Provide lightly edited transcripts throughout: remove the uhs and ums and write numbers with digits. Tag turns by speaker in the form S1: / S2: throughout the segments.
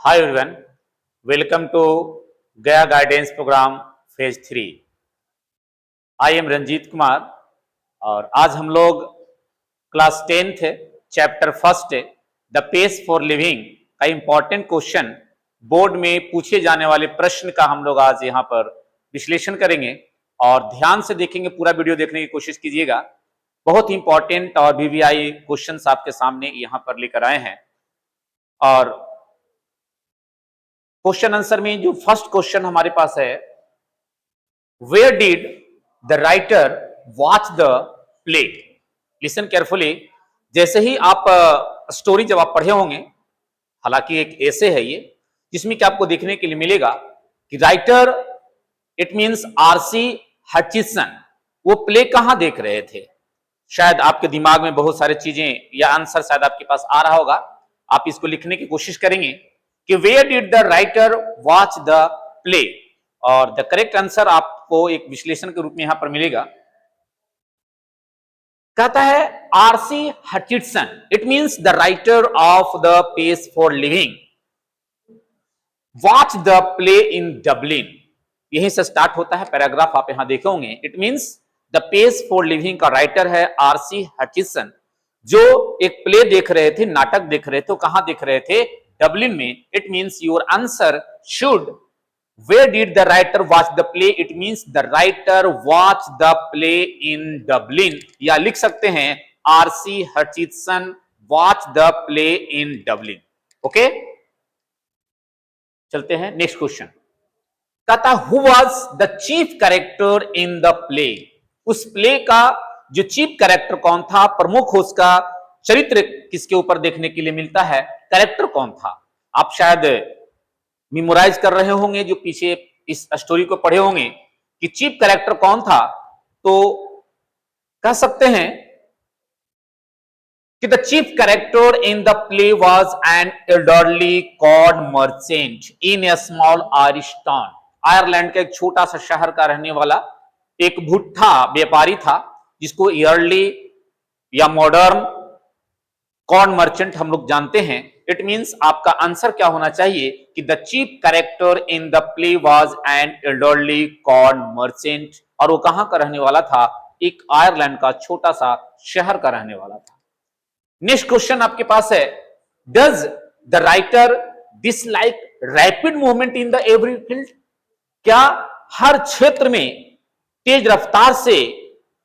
S1: Hi everyone, welcome to Gaya Guidance Program Phase 3। I am Ranjit Kumar और आज हम लोग class 10th chapter first the pace for living का important question board में पूछे जाने वाले प्रश्न का हम लोग आज यहाँ पर विश्लेषण करेंगे और ध्यान से देखेंगे। पूरा वीडियो देखने की कोशिश कीजिएगा। बहुत इंपॉर्टेंट और वीवीआई क्वेश्चंस आपके सामने यहाँ पर लेकर आए हैं। और क्वेश्चन आंसर में जो फर्स्ट क्वेश्चन हमारे पास है, where did the writer watch the play. Listen carefully. जैसे ही आप स्टोरी जब आप पढ़े होंगे, हालांकि एक ऐसे है ये जिसमें कि आपको देखने के लिए मिलेगा कि writer it means RC Hutchison वो प्ले कहां देख रहे थे। शायद आपके दिमाग में बहुत सारी चीजें या आंसर शायद आपके पास आ रहा होगा। आप इसको लिखने की कोशिश करेंगे कि where did the writer watch the play, और द करेक्ट आंसर आपको एक विश्लेषण के रूप में यहां पर मिलेगा। कहता है R C Hutchinson it means the writer of the pace for living watch the play in Dublin. यहीं से स्टार्ट होता है पैराग्राफ, आप यहां देखे होंगे। It means the pace for living का राइटर है आरसी हचिसन, जो एक प्ले देख रहे थे, नाटक देख रहे थे। तो कहां देख रहे थे? डबलिन में। It means your answer should where did the writer watch the play, it means the writer watched the play in Dublin, या लिख सकते हैं RC Hutchison watched the play in Dublin। Okay, चलते हैं नेक्स्ट क्वेश्चन। कहता who was the chief character in the play। उस play का जो चीफ कैरेक्टर कौन था, प्रमुख उसका चरित्र किसके ऊपर देखने के लिए मिलता है, कैरेक्टर कौन था। आप शायद मेमोराइज कर रहे होंगे, जो पीछे इस स्टोरी को पढ़े होंगे कि चीफ कैरेक्टर कौन था। तो कह सकते हैं कि the chief character in the play was an elderly cord merchant in a small Irish town. Ireland का एक छोटा सा शहर का रहने वाला एक भुट्टा व्यापारी था, जिसको ईयरली या मॉडर्न कॉर्ड मर्चेंट हम लोग जानते हैं। इट मींस आपका आंसर क्या होना चाहिए कि the chief character in the play was an elderly cord merchant, और वो कहां का रहने वाला था, एक आयरलैंड का छोटा सा शहर का रहने वाला था। नेक्स्ट क्वेश्चन आपके पास है, does the writer dislike rapid movement in the every field. क्या हर क्षेत्र में तेज रफ्तार से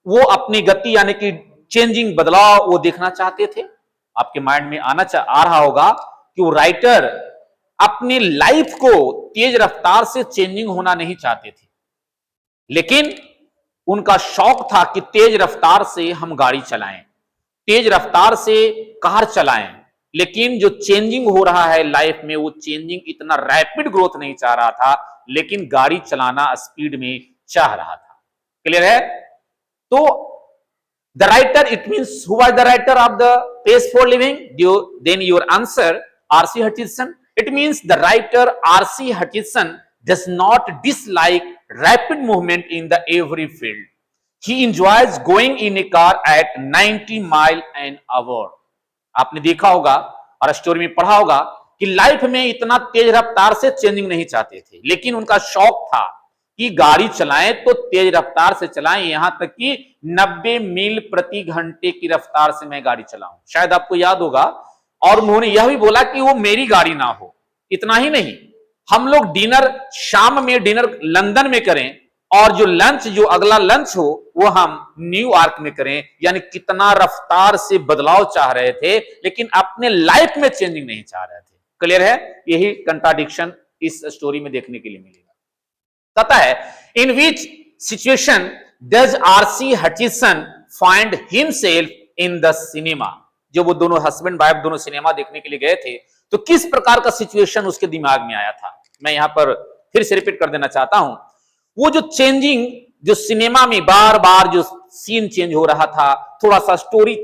S1: वो अपनी गति यानी कि चेंजिंग बदलाव वो देखना चाहते थे। आपके माइंड में आ रहा होगा कि वो राइटर अपनी लाइफ को तेज रफ्तार से चेंजिंग होना नहीं चाहते थे, लेकिन उनका शौक था कि तेज रफ्तार से हम गाड़ी चलाएं, तेज रफ्तार से कार चलाएं। लेकिन जो चेंजिंग हो रहा है लाइफ में, वो चेंजिंग इतना रैपिड ग्रोथ नहीं चाह रहा था, लेकिन गाड़ी चलाना स्पीड में चाह रहा था। क्लियर है? तो the writer, it means who was the writer of the pace for living, then your answer RC Hutchinson। it means the writer RC Hutchinson does not dislike rapid movement in the every field, he enjoys going in a car at 90 mile an hour। आपने देखा होगा और story में पढ़ा होगा कि life में इतना तेज रफ्तार से चेंजिंग नहीं चाहते थे, लेकिन उनका शौक था कि गाड़ी चलाएं तो तेज रफ्तार से चलाएं, यहां तक कि 90 मील प्रति घंटे की रफ्तार से मैं गाड़ी चलाऊं। शायद आपको याद होगा। और उन्होंने यह भी बोला कि वो मेरी गाड़ी ना हो। इतना ही नहीं, हम लोग डिनर शाम में डिनर लंदन में करें, और जो लंच, जो अगला लंच हो वो हम न्यूयॉर्क में करें। यानी कितना रफ्तार से बदलाव चाह रहे थे, लेकिन अपने लाइफ में चेंजिंग नहीं चाह रहे थे। क्लियर है? यही कंट्राडिक्शन इस स्टोरी में देखने के लिए मिलेगा। कहता है in which situation does RC Hutchison find himself in the cinema. जो वो दोनों हस्बैंड वाइफ दोनों सिनेमा देखने के लिए गए थे, तो किस प्रकार का सिचुएशन उसके दिमाग में आया था। मैं यहां पर फिर से रिपीट कर देना चाहता हूं। वो जो चेंजिंग, जो सिनेमा में बार बार जो सीन चेंज हो रहा था, थोड़ा सा स्टोरी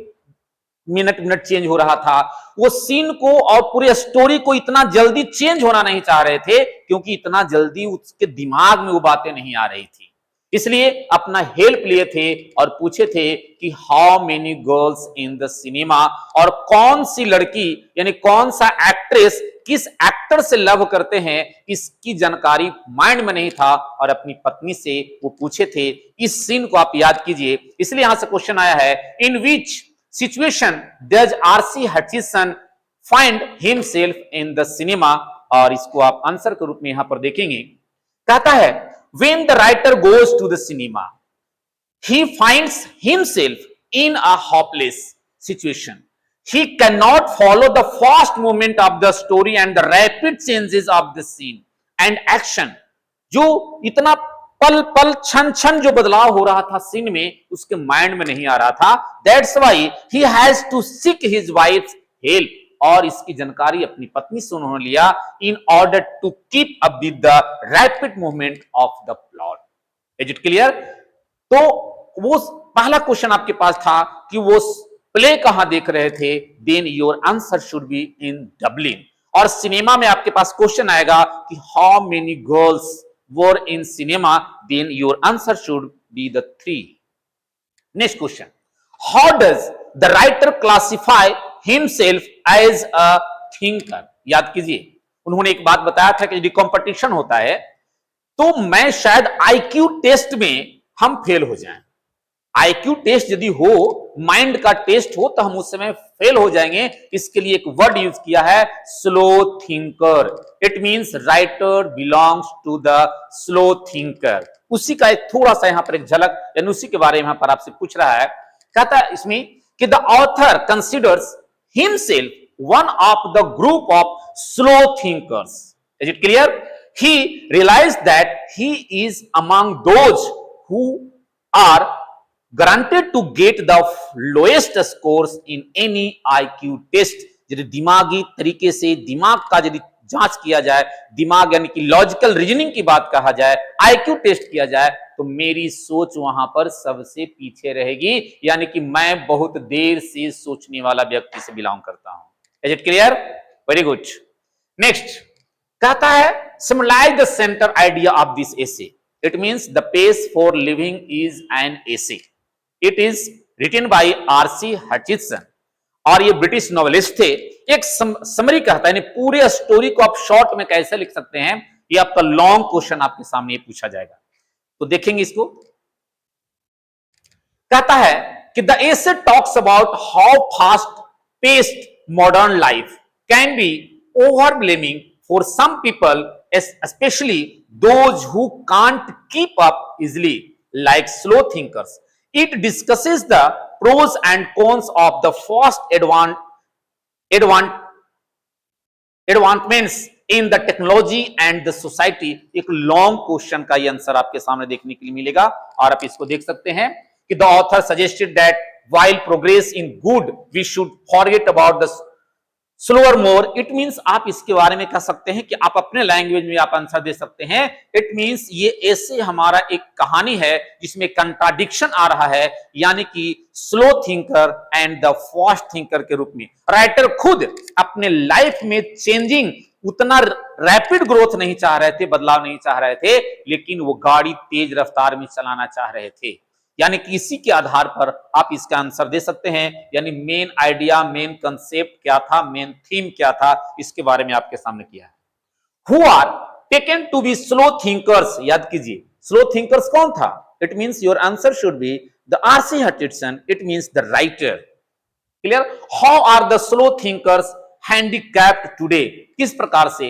S1: मिनट मिनट चेंज हो रहा था, वो सीन को और पूरे स्टोरी को इतना जल्दी चेंज होना नहीं चाह रहे थे, क्योंकि इतना जल्दी उसके दिमाग में वो बातें नहीं आ रही थी। इसलिए अपना हेल्प लिए थे और पूछे थे कि how many girls in the cinema, और कौन सी लड़की यानी कौन सा एक्ट्रेस किस एक्टर से लव करते हैं, इसकी जानकारी माइंड में नहीं था और अपनी पत्नी से वो पूछे थे। इस सीन को आप याद कीजिए। इसलिए यहां से क्वेश्चन आया है, in which situation does RC Hutchison find himself in the cinema, और इसको आप आंसर के रूप में यहां पर देखेंगे। कहता है when the writer goes to the cinema he finds himself in a hopeless situation. He cannot follow the fast movement of the story and the rapid changes of the scene and action. जो इतना पल पल क्षण क्षण जो बदलाव हो रहा था सीन में, उसके माइंड में नहीं आ रहा था। That's why he has to seek his wife's help, और इसकी जानकारी अपनी पत्नी से उन्होंने लिया in order to keep up with the rapid movement of the plot. Is it clear? तो वो पहला क्वेश्चन आपके पास था कि वो प्ले कहां देख रहे थे, then your answer should be in Dublin. और सिनेमा में आपके पास क्वेश्चन आएगा कि how many girls were in cinema, then your answer should be the 3। Next question, how does the writer classify himself as a thinker. याद कीजिए, उन्होंने एक बात बताया था कि यदि कंपटीशन होता है तो मैं शायद आईक्यू टेस्ट में हम फेल हो जाएं। आईक्यू टेस्ट यदि हो, माइंड का टेस्ट हो, तो हम उस समय फेल हो जाएंगे। इसके लिए एक वर्ड यूज किया है, slow thinker. It means writer belongs to the slow thinker. उसी का एक थोड़ा सा यहां पर एक झलक, यानी उसी के बारे में यहां पर आपसे पूछ रहा है। कहता है इसमें कि the author considers himself one of the group of slow thinkers. Is it clear? He realized that he is among those who are granted to get the lowest scores in any IQ test. यदि दिमागी तरीके से दिमाग का यदि जांच किया जाए, दिमाग यानी कि लॉजिकल रीजनिंग की बात कहा जाए, आईक्यू टेस्ट किया जाए, तो मेरी सोच वहां पर सबसे पीछे रहेगी, यानी कि मैं बहुत देर से सोचने वाला व्यक्ति से बिलोंग करता हूं। Is it clear? Very good. Next कहता है, symbolize the center idea of this essay. It means the pace for living is an essay. It is written by R C Hutchinson, और ये ब्रिटिश नॉवेलिस्ट थे। एक summary कहता है, यानी पूरे स्टोरी को आप शॉर्ट में कैसे लिख सकते हैं, ये आपका लॉन्ग क्वेश्चन आपके सामने पूछा जाएगा, तो देखेंगे इसको। कहता है कि the essay talks about how fast paced modern life can be overwhelming for some people, especially those who can't keep up easily, like slow thinkers. It discusses the pros and cons of the fast advancements in the technology and the society. एक long question का ये answer आपके सामने देखने के लिए मिलेगा, और आप इसको देख सकते हैं कि the author suggested that while progress in good we should forget about the slower more. It means आप इसके बारे में कह सकते हैं कि आप अपने लैंग्वेज में आप आंसर दे सकते हैं। इट मींस ये ऐसे हमारा एक कहानी है जिसमें कंट्राडिक्शन आ रहा है, यानी कि slow thinker and the fast thinker के रूप में राइटर खुद अपने लाइफ में चेंजिंग उतना रैपिड ग्रोथ नहीं चाह रहे थे, बदलाव नहीं चाह रहे थे, लेकिन वो गाड़ी तेज रफ्तार में चलाना चाह रहे थे। यानी कि इसी के आधार पर आप इसका आंसर दे सकते हैं, यानी मेन आइडिया, मेन कंसेप्ट क्या था, मेन थीम क्या था, इसके बारे में आपके सामने किया है। Who are taken to be slow thinkers. याद कीजिए, स्लो थिंकर्स कौन था? It means your answer should be the R C Hutchinson. It means the writer. Clear? How are the slow thinkers handicapped today. किस प्रकार से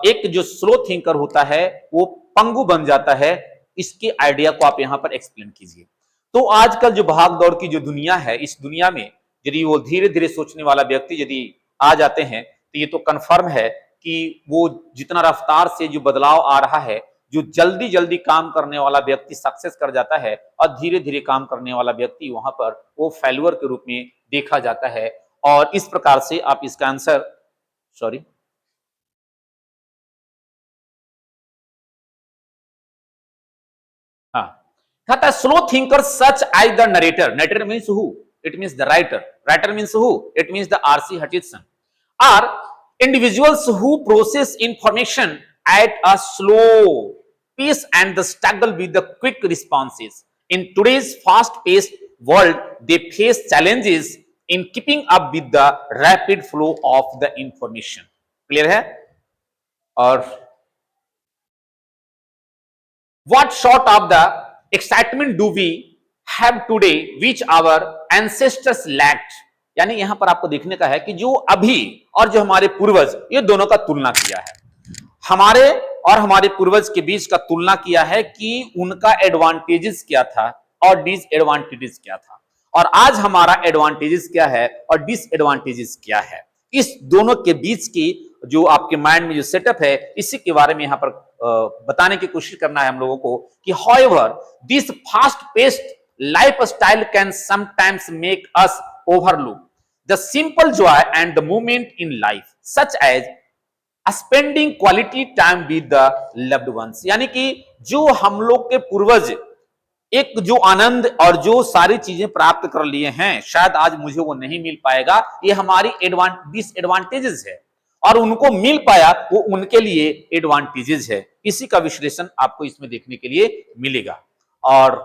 S1: एक जो स्लो थिंकर होता है वो पंगु बन जाता है, इसके आइडिया को आप यहां पर एक्सप्लेन कीजिए। तो आजकल जो भाग दौड़ की जो दुनिया है, इस दुनिया में यदि वो धीरे धीरे सोचने वाला व्यक्ति यदि आ जाते हैं, तो ये तो कंफर्म है कि वो जितना रफ्तार से जो बदलाव आ रहा है, जो जल्दी जल्दी काम करने वाला व्यक्ति सक्सेस कर जाता है और धीरे धीरे काम करने वाला व्यक्ति वहां पर वो फेल्यूर के रूप में देखा जाता है। और इस प्रकार से आप इसका आंसर कहता है slow thinker such as the narrator. Narrator means who? It means the writer. Writer means who? It means the R C Hutchinson. Are individuals who process information at a slow peace and the struggle with the quick responses. In today's fast-paced world, they face challenges in keeping up with the rapid flow of the information. Clear है? और what sort of the excitement do we have today which our ancestors lacked? यानी यहां पर आपको देखने का है कि जो अभी और जो हमारे पूर्वज, ये दोनों का तुलना किया है। हमारे और हमारे पूर्वज के बीच का तुलना किया है कि उनका एडवांटेजेस क्या था और डिसएडवांटेजेस क्या था, और आज हमारा एडवांटेजेस क्या है और डिसएडवांटेजेस क्या है। इस दोनों के बीच की जो आपके माइंड में जो सेटअप है, इसी के बारे में यहां पर बताने की कोशिश करना है हम लोगों को कि however this fast paced lifestyle can sometimes make us overlook the simple joy and the moment in life such as spending quality time with the loved ones. यानी कि जो हम लोग के पूर्वज एक जो आनंद और जो सारी चीजें प्राप्त कर लिए हैं, शायद आज मुझे वो नहीं मिल पाएगा। ये हमारी डिसएडवांटेजेस है, और उनको मिल पाया वो उनके लिए एडवांटेजेस है। इसी का विश्लेषण आपको इसमें देखने के लिए मिलेगा। और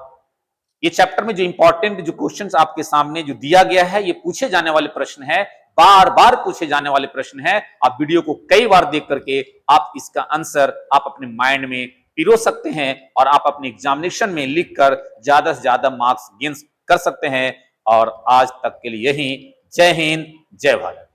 S1: ये चैप्टर में जो इंपॉर्टेंट जो क्वेश्चंस आपके सामने जो दिया गया है, ये पूछे जाने वाले प्रश्न है, बार बार पूछे जाने वाले प्रश्न है। आप वीडियो को कई बार देख करके आप इसका आंसर आप अपने माइंड में पिरो सकते हैं, और आप अपने एग्जामिनेशन में लिखकर ज्यादा से ज्यादा मार्क्स गेन कर सकते हैं। और आज तक के लिए यही। जय हिंद, जय भारत।